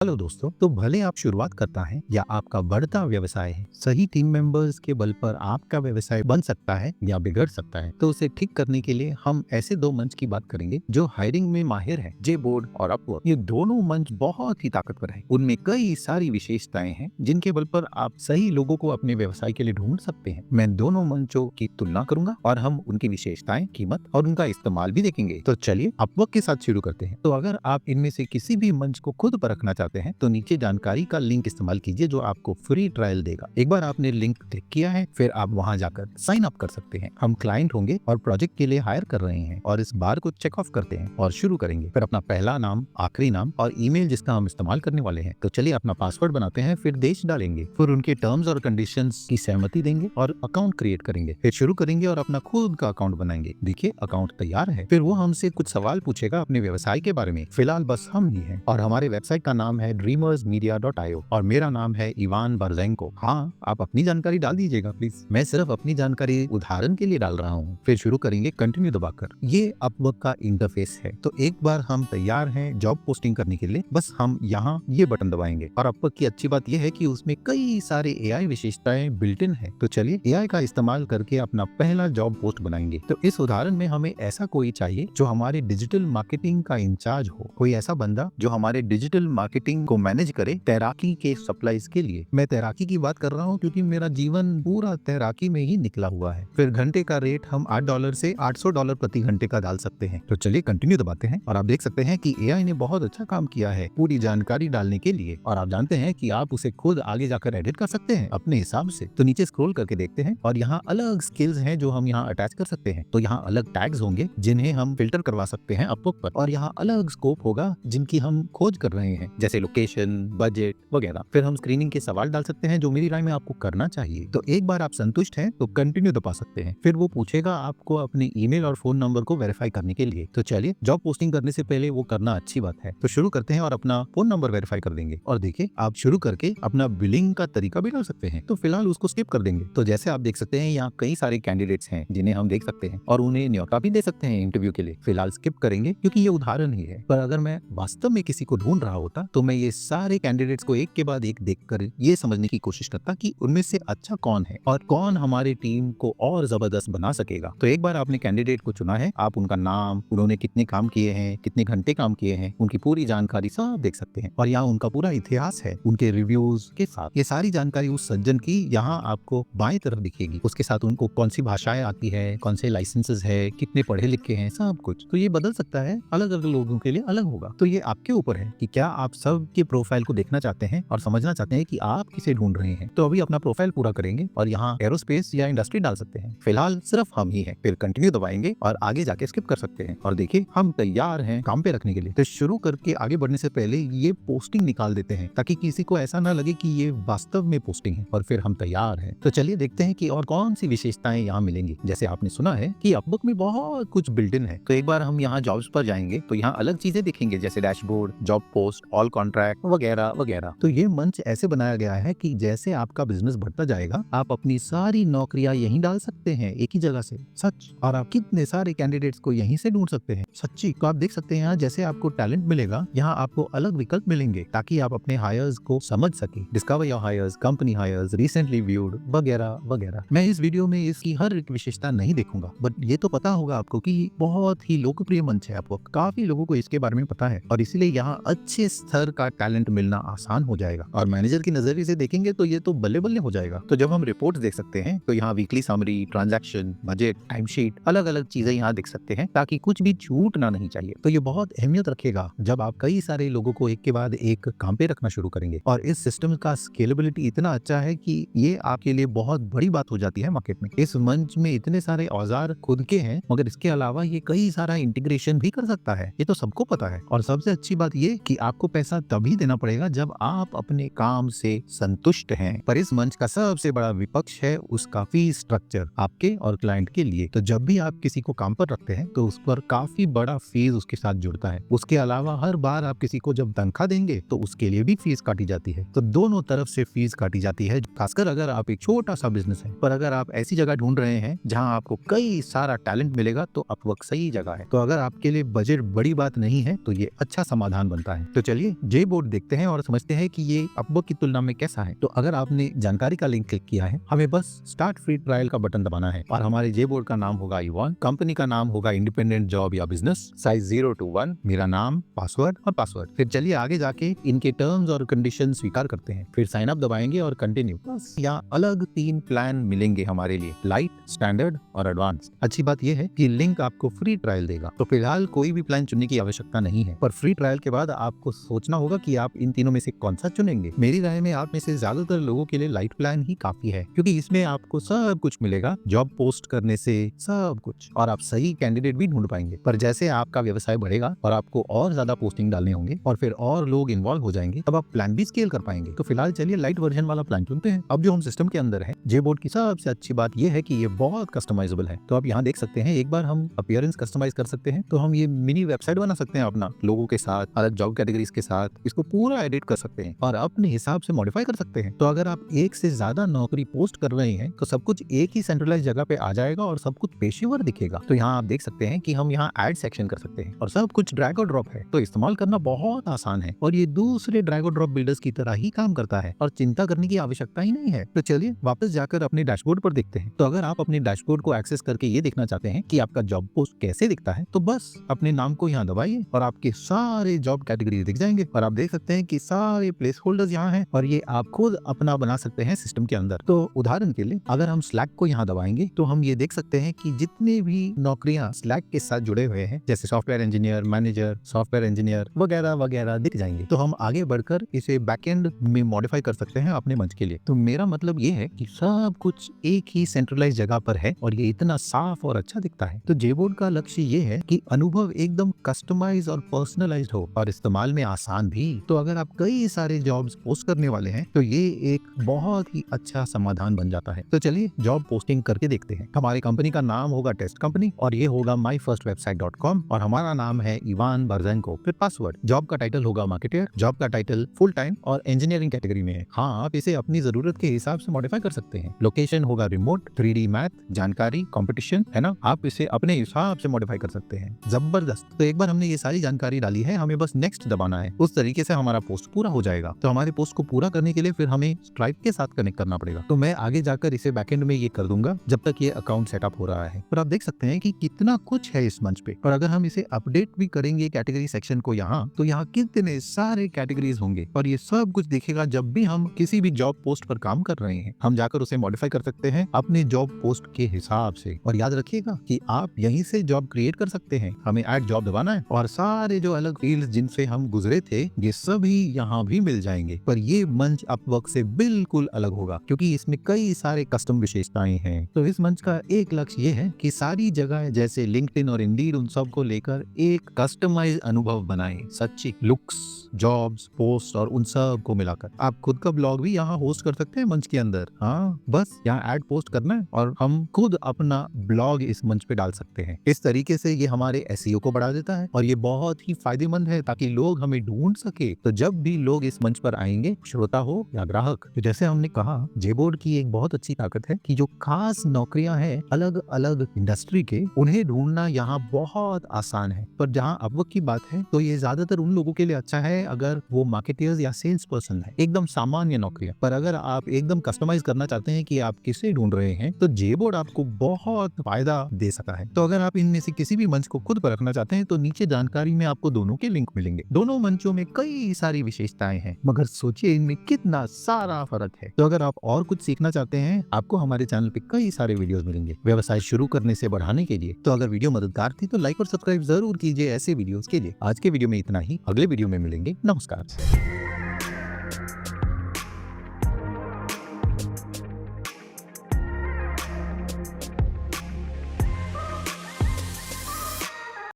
Hello दोस्तों। तो भले आप शुरुआत करता है या आपका बढ़ता व्यवसाय है, सही टीम मेंबर्स के बल पर आपका व्यवसाय बन सकता है या बिगड़ सकता है। तो उसे ठीक करने के लिए हम ऐसे दो मंच की बात करेंगे जो हायरिंग में माहिर है, जेबोर्ड और अपवर्क। ये दोनों मंच बहुत ही ताकतवर है। उनमें कई सारी विशेषताएं हैं जिनके बल पर आप सही लोगों को अपने व्यवसाय के लिए ढूंढ सकते हैं। मैं दोनों मंचों की तुलना करूंगा और हम उनकी विशेषताएं, कीमत और उनका इस्तेमाल भी देखेंगे। तो चलिए अपवर्क के साथ शुरू करते हैं। तो अगर आप इनमें से किसी भी मंच को खुद परखना चाहते हैं तो नीचे जानकारी का लिंक इस्तेमाल कीजिए जो आपको फ्री ट्रायल देगा। एक बार आपने लिंक क्लिक किया है, फिर आप वहां जाकर साइन अप कर सकते हैं। हम क्लाइंट होंगे और प्रोजेक्ट के लिए हायर कर रहे हैं और इस बार को चेक ऑफ करते हैं और शुरू करेंगे। फिर अपना पहला नाम, आखिरी नाम और ईमेल जिसका हम इस्तेमाल करने वाले हैं। तो चलिए अपना पासवर्ड बनाते हैं, फिर देश डालेंगे, फिर उनके टर्म्स और कंडीशंस की सहमति देंगे और अकाउंट क्रिएट करेंगे। फिर शुरू करेंगे और अपना खुद का अकाउंट बनाएंगे। देखिए अकाउंट तैयार है। फिर वो हमसे कुछ सवाल पूछेगा अपने व्यवसाय के बारे में। फिलहाल बस हम ही हैं और हमारे वेबसाइट का नाम है dreamersmedia.io और मेरा नाम है इवान बर्जेंको। हाँ, आप अपनी जानकारी डाल दीजिएगा प्लीज। मैं सिर्फ अपनी जानकारी उदाहरण के लिए डाल रहा हूँ। फिर शुरू करेंगे कंटिन्यू दबाकर। ये अपवर्क का इंटरफेस है। तो एक बार हम तैयार हैं जॉब पोस्टिंग करने के लिए, बस हम यहाँ ये बटन दबाएंगे। और अपवर्क की अच्छी बात यह है कि उसमें कई सारे एआई विशेषताएं बिल्ट इन है। तो चलिए एआई का इस्तेमाल करके अपना पहला जॉब पोस्ट बनाएंगे। तो इस उदाहरण में हमें ऐसा कोई चाहिए जो हमारे डिजिटल मार्केटिंग का इंचार्ज हो, कोई ऐसा बंदा जो हमारे डिजिटल मार्केटिंग को मैनेज करे तैराकी के सप्लाईज के लिए। मैं तैराकी की बात कर रहा हूँ क्योंकि मेरा जीवन पूरा तैराकी में ही निकला हुआ है। फिर घंटे का रेट हम $8 से $800 प्रति घंटे का डाल सकते हैं। तो चलिए कंटिन्यू दबाते हैं और आप देख सकते हैं कि एआई ने बहुत अच्छा काम किया है पूरी जानकारी डालने के लिए। और आप जानते हैं कि आप उसे खुद आगे जाकर एडिट कर सकते हैं अपने हिसाब से। तो नीचे स्क्रॉल करके देखते हैं और यहाँ अलग स्किल्स हैं जो हम यहाँ अटैच कर सकते हैं। तो यहाँ अलग टैग्स होंगे जिन्हें हम फिल्टर करवा सकते हैं अपवर्क पर, और यहाँ अलग स्कोप होगा जिनकी हम खोज कर रहे हैं, जैसे लोकेशन, बजट वगैरह। फिर हम स्क्रीनिंग के सवाल डाल सकते हैं जो मेरी राय में आपको करना चाहिए। तो एक बार आप संतुष्ट हैं तो कंटिन्यू दबा सकते हैं। फिर वो पूछेगा आपको अपने ईमेल और फोन नंबर को वेरीफाई करने के लिए। तो चलिए जॉब पोस्टिंग करने से पहले वो करना अच्छी बात है। तो शुरू करते हैं और अपना फोन नंबर वेरीफाई कर देंगे। और देखिए आप शुरू करके अपना बिलिंग का तरीका भी डाल सकते हैं। तो फिलहाल उसको स्किप कर देंगे। तो जैसे आप देख सकते हैं यहाँ कई सारे कैंडिडेट्स हैं जिन्हें हम देख सकते हैं और उन्हें न्योता भी दे सकते हैं इंटरव्यू के लिए। फिलहाल स्किप करेंगे क्योंकि ये उदाहरण ही है। पर अगर मैं वास्तव में किसी को ढूंढ रहा होता तो मैं ये सारे कैंडिडेट्स को एक के बाद एक देखकर ये समझने की कोशिश करता कि उनमें से अच्छा कौन है और कौन हमारी टीम को और जबरदस्त बना सकेगा। तो एक बार आपने कैंडिडेट को चुना है, आप उनका नाम, उन्होंने कितने काम किए हैं, कितने घंटे काम किए हैं, उनकी पूरी जानकारी सब देख सकते हैं। और यहाँ उनका पूरा इतिहास है उनके रिव्यूज के साथ। ये सारी जानकारी उस सज्जन की यहाँ आपको बाएं तरफ दिखेगी। उसके साथ उनको कौन सी भाषाएं आती है, कौन से लाइसेंसेस है, कितने पढ़े लिखे हैं, सब कुछ। तो ये बदल सकता है, अलग अलग लोगों के लिए अलग होगा। तो ये आपके ऊपर है कि क्या आप सब के प्रोफाइल को देखना चाहते हैं और समझना चाहते हैं कि आप किसे ढूंढ रहे हैं। तो अभी अपना प्रोफाइल पूरा करेंगे और यहाँ एरोस्पेस या इंडस्ट्री डाल सकते हैं। फिलहाल सिर्फ हम ही हैं। फिर कंटिन्यू दबाएंगे और आगे जाके स्किप कर सकते हैं। और देखिए हम तैयार हैं काम पे रखने के लिए। तो शुरू करके आगे बढ़ने से पहले ये पोस्टिंग निकाल देते हैं ताकि किसी को ऐसा ना लगे कि ये वास्तव में पोस्टिंग है। और फिर हम तैयार हैं। तो चलिए देखते हैं कि और कौन सी विशेषताएं यहाँ मिलेंगी। जैसे आपने सुना है कि अपवर्क में बहुत कुछ बिल्ट इन है। तो एक बार हम यहाँ जॉब्स पर जाएंगे तो यहाँ अलग चीजें दिखेंगे जैसे dashboard, job post, all contract वगैरह वगैरह। तो ये मंच ऐसे बनाया गया है कि जैसे आपका बिजनेस बढ़ता जाएगा आप अपनी सारी नौकरियां यहीं डाल सकते हैं एक ही जगह से। सच। और आप कितने सारे कैंडिडेट्स को यहीं से ढूंढ सकते हैं। सच्ची। तो आप देख सकते हैं यहाँ जैसे आपको टैलेंट मिलेगा, यहाँ आपको अलग विकल्प मिलेंगे ताकि आप अपने हायर्स को समझ सके। Discover your hires, company hires, recently viewed वगैरह वगैरह। मैं इस वीडियो में इसकी हर एक विशेषता नहीं देखूंगा, बट ये तो पता होगा आपको कि बहुत ही लोकप्रिय मंच है। आपको काफी लोगों को इसके बारे में पता है और इसीलिए यहाँ अच्छे स्तर का टैलेंट मिलना आसान हो जाएगा। और मैनेजर की नजरिए से देखेंगे तो ये तो बल्ले बल्ले हो जाएगा। तो जब हम रिपोर्ट देख सकते हैं तो यहाँ weekly summary, transaction, budget, time sheet, अलग अलग चीजें यहाँ देख सकते हैं ताकि कुछ भी छूटना नहीं चाहिए। तो ये बहुत अहमियत रखेगा जब आप कई सारे लोगों को एक के बाद एक काम पे रखना शुरू करेंगे। और इस सिस्टम का स्केलेबिलिटी इतना अच्छा है कि ये आपके लिए बहुत बड़ी बात हो जाती है मार्केट में। इस मंच में इतने सारे औजार खुद के हैं मगर इसके अलावा ये कई सारा इंटीग्रेशन भी कर सकता है। ये तो सबको पता है। और सबसे अच्छी बात ये कि आपको पैसा तभी देना पड़ेगा जब आप अपने काम से संतुष्ट हैं। पर इस मंच का सबसे बड़ा विपक्ष है उसका फीस स्ट्रक्चर आपके और क्लाइंट के लिए। तो जब भी आप किसी को काम पर रखते हैं तो उस पर काफी बड़ा फीस उसके साथ जुड़ता है। उसके अलावा हर बार आप किसी को जब तनख्वाह देंगे तो उसके लिए भी फीस काटी जाती है। तो दोनों तरफ से फीस काटी जाती है, खासकर अगर आप एक छोटा सा बिजनेस है। पर अगर आप ऐसी जगह ढूंढ रहे हैं जहां आपको कई सारा टैलेंट मिलेगा तो अपवर्क सही जगह है। तो अगर आपके लिए बजट बड़ी बात नहीं है तो ये अच्छा समाधान बनता है। तो चलिए जे बोर्ड देखते हैं और समझते हैं कि ये अपवर्क की तुलना में कैसा है। तो अगर आपने जानकारी का लिंक क्लिक किया है, हमें बस स्टार्ट फ्री ट्रायल का बटन दबाना है और हमारे जे बोर्ड का नाम होगा इवान, कंपनी का नाम होगा इंडिपेंडेंट जॉब या बिजनेस, साइज 0 to 1, मेरा नाम, पासवर्ड और पासवर्ड। फिर चलिए आगे जाके इनके टर्म्स और कंडीशन स्वीकार करते हैं, फिर साइन अप दबाएंगे और कंटिन्यू। बस यहाँ अलग 3 प्लान मिलेंगे हमारे लिए, लाइट, स्टैंडर्ड और एडवांस। अच्छी बात यह है कि लिंक आपको फ्री ट्रायल देगा, तो फिलहाल कोई भी प्लान चुनने की आवश्यकता नहीं है, पर फ्री ट्रायल के बाद आपको सोचना होगा कि आप इन तीनों में से कौन सा चुनेंगे। मेरी राय में आप में से ज्यादातर लोगों के लिए लाइट प्लान ही काफी है, क्योंकि इसमें आपको सब कुछ मिलेगा, जॉब पोस्ट करने से सब कुछ, और आप सही कैंडिडेट भी ढूंढ पाएंगे। पर जैसे आपका व्यवसाय बढ़ेगा और आपको और ज्यादा पोस्टिंग डालने होंगे और फिर और लोग इन्वॉल्व हो जाएंगे, तब आप प्लान भी स्केल कर पाएंगे। तो फिलहाल चलिए लाइट वर्जन वाला प्लान चुनते हैं। अब जो हम सिस्टम के अंदर है, जे बोर्ड की सबसे अच्छी बात यह है कि ये बहुत कस्टमाइजेबल है। तो आप यहाँ देख सकते हैं, एक बार हम अपीयरेंस कस्टमाइज कर सकते हैं, तो हम ये मिनी वेबसाइट बना सकते हैं अपना, लोगों के साथ, अलग जॉब कैटेगरीज के साथ, इसको पूरा एडिट कर सकते हैं और अपने हिसाब से मॉडिफाई कर सकते हैं। तो अगर आप एक से ज्यादा नौकरी पोस्ट कर रहे हैं, तो सब कुछ एक ही सेंट्रलाइज जगह पे आ जाएगा और सब कुछ पेशेवर दिखेगा। तो यहाँ आप देख सकते हैं कि हम यहाँ ऐड सेक्शन कर सकते हैं और सब कुछ ड्रैग और ड्रॉप है, तो इस्तेमाल करना बहुत आसान है और ये दूसरे ड्रैग और ड्रॉप बिल्डर्स की तरह ही काम करता है और चिंता करने की आवश्यकता ही नहीं है। तो चलिए वापस जाकर अपने डैशबोर्ड पर देखते हैं। तो अगर आप अपने डैशबोर्ड को एक्सेस करके ये देखना चाहते हैं कि आपका जॉब पोस्ट कैसे दिखता है, तो बस अपने नाम को यहाँ दबाइए और आपके सारे जॉब कैटेगरी दिख जाएंगे और आप देख सकते हैं कि सारे प्लेस होल्डर्स यहाँ हैं और ये आप खुद अपना बना सकते हैं सिस्टम के अंदर। तो उदाहरण के लिए अगर हम स्लैक को यहाँ दबाएंगे, तो हम ये देख सकते हैं कि जितने भी नौकरियां स्लैक के साथ जुड़े हुए हैं, जैसे software engineer, manager, software engineer वगैरह वगैरह दिख जाएंगे। तो हम आगे बढ़कर इसे बैकएंड में मॉडिफाई कर सकते हैं अपने मंच के लिए। तो मेरा मतलब ये है कि सब कुछ एक ही सेंट्रलाइज जगह पर है और ये इतना साफ और अच्छा दिखता है। तो जेबोर्ड का लक्ष्य ये है कि अनुभव एकदम कस्टमाइज और पर्सनलाइज्ड हो और इस्तेमाल में आसान भी। तो अगर आप कई सारे जॉब्स पोस्ट करने वाले हैं, तो ये एक बहुत ही अच्छा समाधान बन जाता है। तो चलिए जॉब पोस्टिंग करके देखते हैं। हमारी कंपनी का नाम होगा टेस्ट कंपनी और ये होगा myfirstwebsite.com और हमारा नाम है इवान बर्जेंको। फिर पासवर्ड, जॉब का टाइटल होगा मार्केटर, जॉब का टाइटल फुल टाइम और इंजीनियरिंग कैटेगरी में है। हाँ, आप इसे अपनी जरूरत के हिसाब से मॉडिफाई कर सकते हैं। लोकेशन होगा रिमोट, 3D मैथ, जानकारी, कंपटीशन, है ना, आप इसे अपने हिसाब से मॉडिफाई कर सकते हैं। जबरदस्त। तो एक बार हमने ये सारी जानकारी डाली है, हमें बस नेक्स्ट दबाना है। उस तरीके से हमारा पोस्ट पूरा हो जाएगा। तो हमारे पोस्ट को पूरा करने के लिए फिर हमें स्ट्राइप के साथ कनेक्ट करना पड़ेगा। तो मैं आगे जाकर इसे बैकएंड में ये कर दूंगा जब तक ये अकाउंट सेटअप हो रहा है। पर आप देख सकते हैं कि कितना कुछ है इस मंच पे। और अगर हम इसे अपडेट भी करेंगे कैटेगरी सेक्शन को यहाँ, तो यहाँ कितने सारे कैटेगरीज होंगे और ये सब कुछ दिखेगा जब भी हम किसी भी जॉब पोस्ट पर काम कर रहे हैं। हम जाकर उसे मॉडिफाई कर सकते हैं अपने जॉब पोस्ट के हिसाब से। और याद रखिएगा कि आप यहीं से जॉब क्रिएट कर सकते हैं। हमें ऐड जॉब दबाना है और सारे जो अलग फील्ड्स जिनसे हम गुजरे थे, ये सभी यहाँ भी मिल जाएंगे। पर ये मंच अपवर्क से बिल्कुल अलग होगा, क्योंकि इसमें कई सारे कस्टम विशेषताएं हैं। तो इस मंच का एक लक्ष्य ये है कि सारी जगह जैसे लिंक्डइन और इंडीड, उन सब को लेकर एक कस्टमाइज अनुभव बनाए। सच्ची लुक्स, जॉब्स, पोस्ट और उन सब को मिलाकर आप खुद का ब्लॉग भी यहाँ होस्ट कर सकते हैं मंच के अंदर। हाँ, बस यहाँ ऐड पोस्ट करना है और हम खुद अपना ब्लॉग इस मंच पे डाल सकते हैं। इस तरीके से ये हमारे एसईओ को बढ़ा देता है और ये बहुत ही फायदेमंद है, ताकि लोग हमें ढूंढ सके। तो जब भी लोग इस मंच पर आएंगे, श्रोता हो या ग्राहक, तो जैसे हमने कहा, जेबोर्ड की एक बहुत अच्छी ताकत है कि जो खास नौकरियां हैं अलग अलग इंडस्ट्री के, उन्हें ढूंढना यहाँ बहुत आसान है। पर जहाँ अपवर्क की बात है, तो ये ज्यादातर उन लोगों के लिए अच्छा है अगर वो मार्केटर्स या सेल्स पर्सन है, एकदम सामान्य नौकरियां। पर अगर आप एकदम कस्टमाइज करना चाहते हैं कि आप किसे ढूंढ रहे हैं, तो जेबोर्ड आपको बहुत फायदा दे सकता है। तो अगर आप इनमें से किसी भी मंच को खुद पर रखना चाहते हैं, तो नीचे जानकारी में आपको दोनों के लिंक मिलेंगे। दोनों मंचों में कई सारी विशेषताएं हैं, मगर सोचिए इनमें कितना सारा फर्क है। तो अगर आप और कुछ सीखना चाहते हैं, आपको हमारे चैनल पे कई सारे वीडियोस मिलेंगे व्यवसाय शुरू करने से बढ़ाने के लिए। तो अगर वीडियो मददगार थी तो लाइक और सब्सक्राइब जरूर कीजिए ऐसे वीडियोस के लिए। आज के वीडियो में इतना ही, अगले वीडियो में मिलेंगे। नमस्कार।